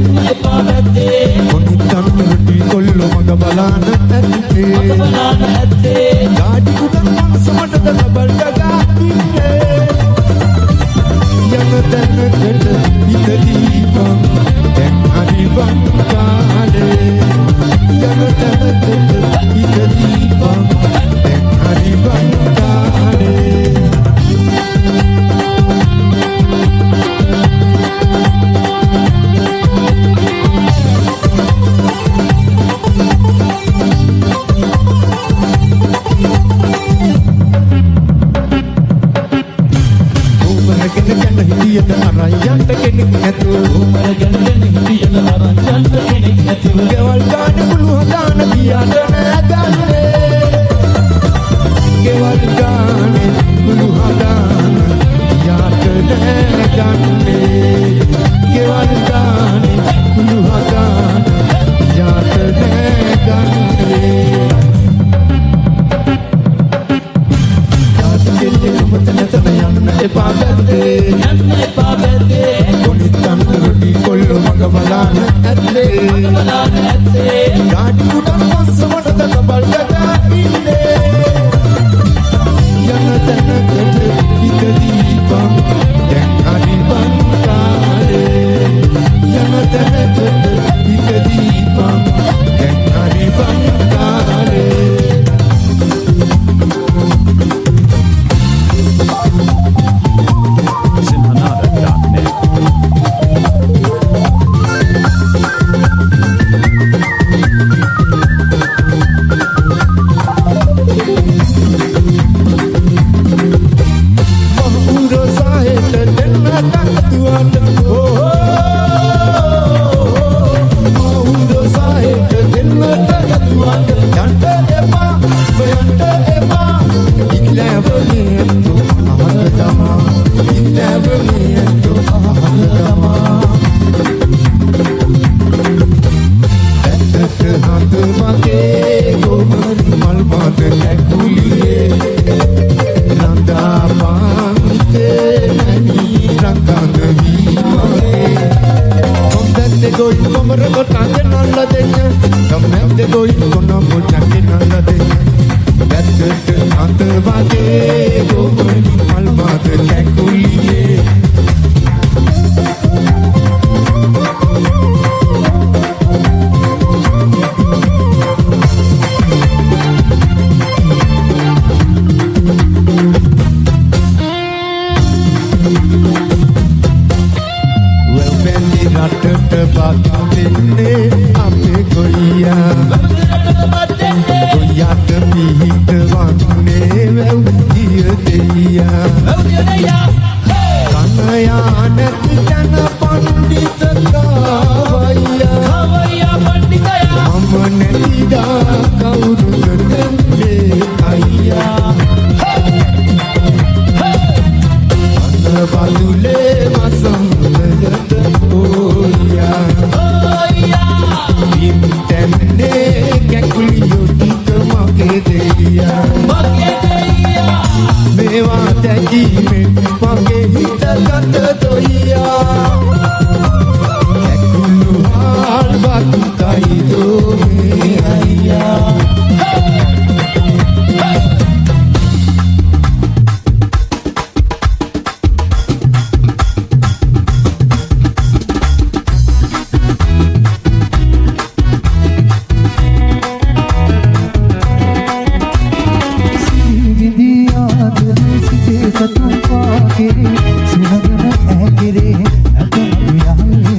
යන්න එපා වැද්දේ කොනිටන් රොටි කොල්ල මග බලාන ඇත්තේ ගාඩි කුඩන් මනසමටද ලබල් ගගා ඉන්නේ යන තැනකට හිත දීපන් දැන් හරි වන් කාලේ යන තැනකට හිත දීපන් දැන් හරි වන් කාලේ හිටියට අරයන්ට කෙනෙක් නැතුව උමර ගැන හිටියට අරයන්ට කෙනෙක් නැතුව ගෙවල් ගාන පුළු හදාන ගියාට නෑ ගන්නේ ගෙවල් ගාන පුළු හදාන ගියාට නෑ ගන්නේ ගෙවල් ගාන පුළු හදාන ගියාට නෑ ගන්නේ එපා වැද්දේ යන්න එපා වැද්දේ කොනිටන් රොටි කොල්ල මග බලාන ඇත්තේ ගාඩි කුඩන් පස්සමටද කබල් ගගා ඉන්නේ යන තැනකට හිත දීපන් දැන් හරි වන් කාලේ යන තැනකට හිත දීපන් දැන් හරි වන් කාලේ සතුපා කෙරේ සුනගන ඇකිරේ අතන යන්නේ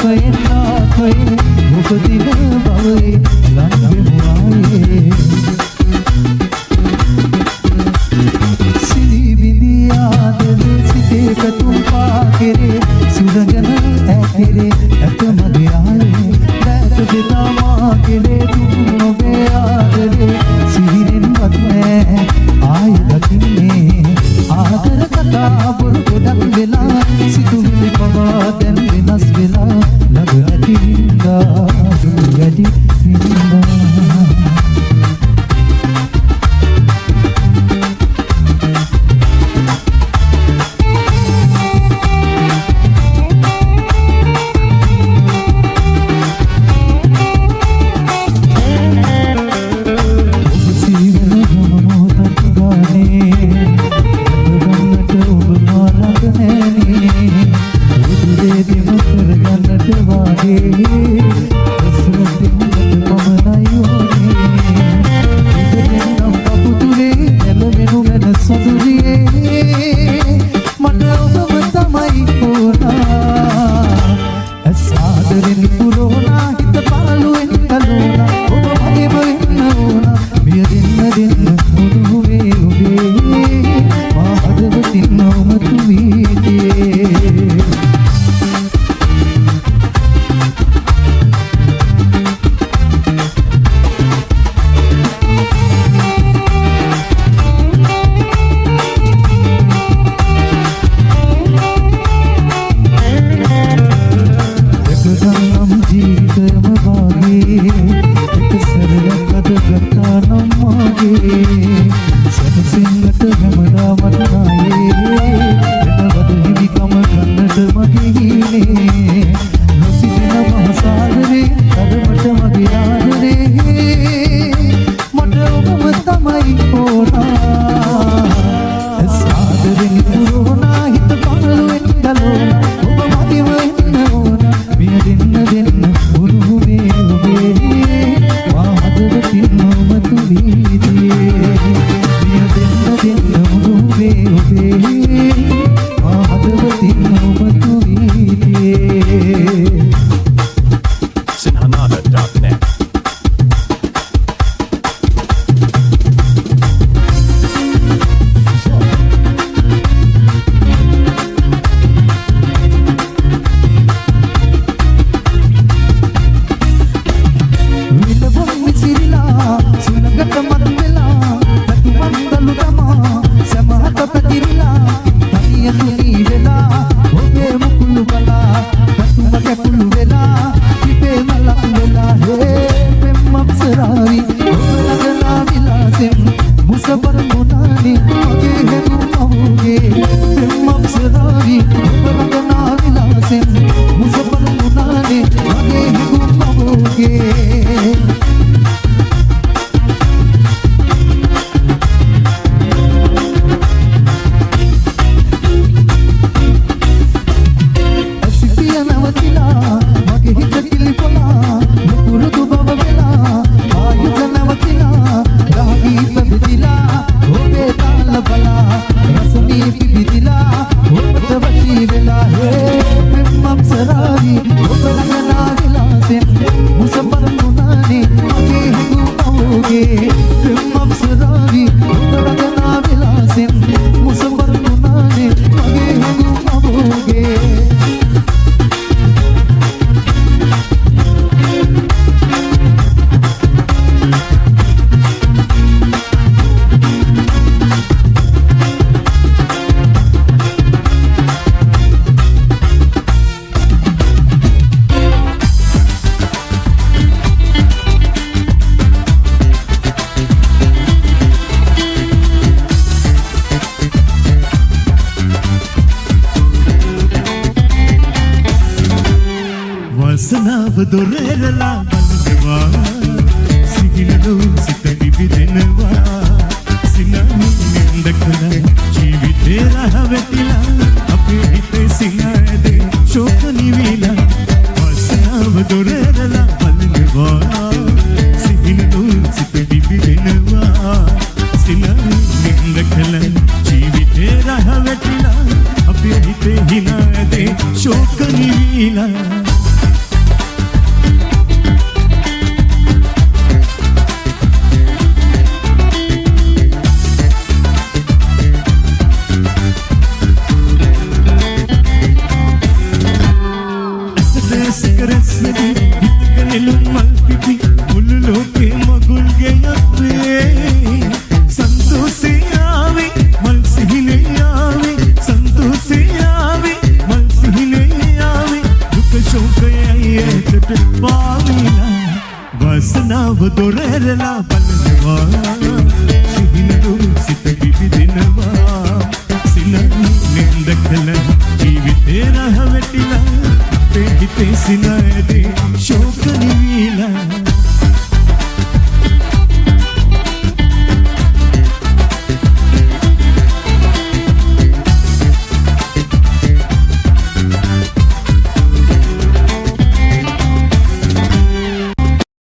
ආත්මයෙන් උපදින බවේ ළඟෙමු ආයේ සිලි විඳියාද සිතේ පැතුම් පාකෙරේ සුරඟන ඇතිරේ ඇත මගේ ආයේ දැක දෙතාමා කෙලේ දුක් නොවේ ආදරේ සිහිනෙන්වත් නෑ ආයි දකින්නේ ආදර කතා බොරු ගොඩක් වෙලා සිතුවිලි පවා දැන් වෙනස් වෙලා ළඟ ඇති හින්දා දුක් වැඩි හින්දා वासनाव दोरेरला बनवा सिगिनलो सित विविधनवा सिनानी निंदकला जीविते रहवेतिला अपे हिते सिनादे शोक निविला वासनाव दोरेरला बनवा सिगिनलो सित विविधनवा सिनानी निंदकला जीविते रहवेतिला अपे हिते हिनादे शोक निविला රැස්වදී හිතක නෙළුම් මල් පිපි මුළු ලෝකේ මගුල් ගෙයපේ සන්තෝෂේ ආවේ මල් සිහිනේ ආවේ සන්තෝෂේ ආවේ මල් සිහිනේ ආවේ දුක ශෝකයයි ඇතට පාවිලා වාසනාව දොර ඇරලා බලනවා සිහිනලු සිත විවිදිනවා නින්දකල ජීවිතේ රහ වැටිලා අපේ හිතේ සිනායදේ ශෝක නිවිය